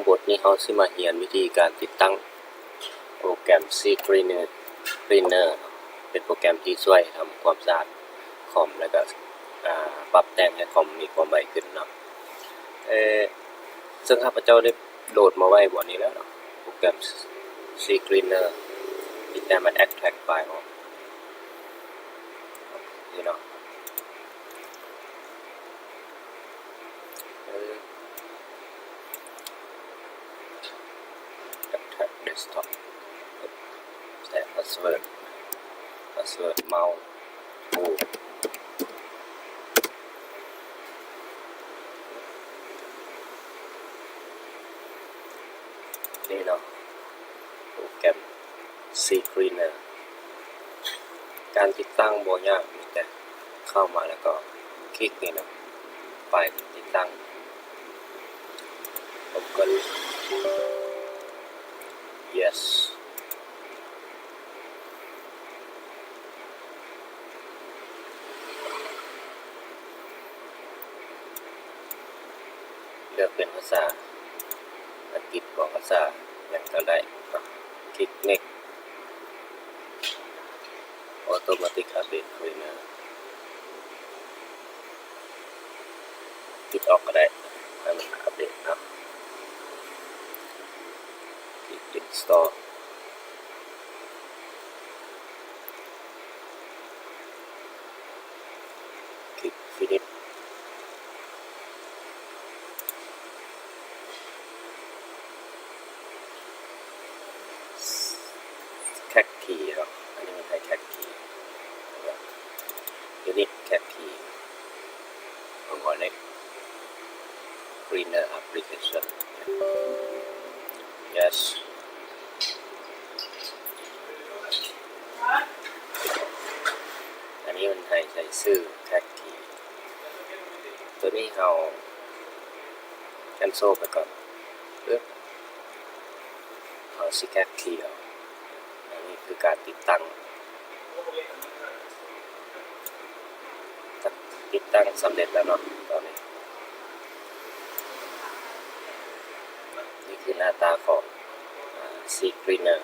บทนี้เขาสิมาเรียนวิธีการติดตั้งโปรแกรม CCleaner เป็นโปรแกรมที่ช่วยทำความสะอาดคอมแล้วก็ปรับแต่งให้คอมมีความไวขึ้นเนาะซึ่งข้าพเจ้าได้โหลดมาไว้บนนี้แล้วเนาะโปรแกรม CCleaner ที่แต่มัน extract ไฟล์ออกนี่เนาะextract desktop set password mouse นี่เนาะโปรแกรม CCleaner การติดตั้งบ่ยากมีแต่เข้ามาแล้วก็คลิกนี่เนาะไฟล์ติดตั้งผมก็ yes เลือกเป็นภาษาอังกฤษของภาษาอย่างก็ได้คลิก next automatic update cleaner ปิดออกก็ได้ให้มันอัปเดตครับคลิก install คลิก finish cat key ครับอันนี้มันใช้ cat key unit cat key ผมขอเล็ก cleaner application yes อันนี้มันใช้ชื่อ cat key ตัวนี้เรา cancel ไปก่อนเอาสิ cat key อันนี้คือการติดตั้งสำเร็จแล้วเนาะตอนนี้นี่คือหน้าตาของCCleaner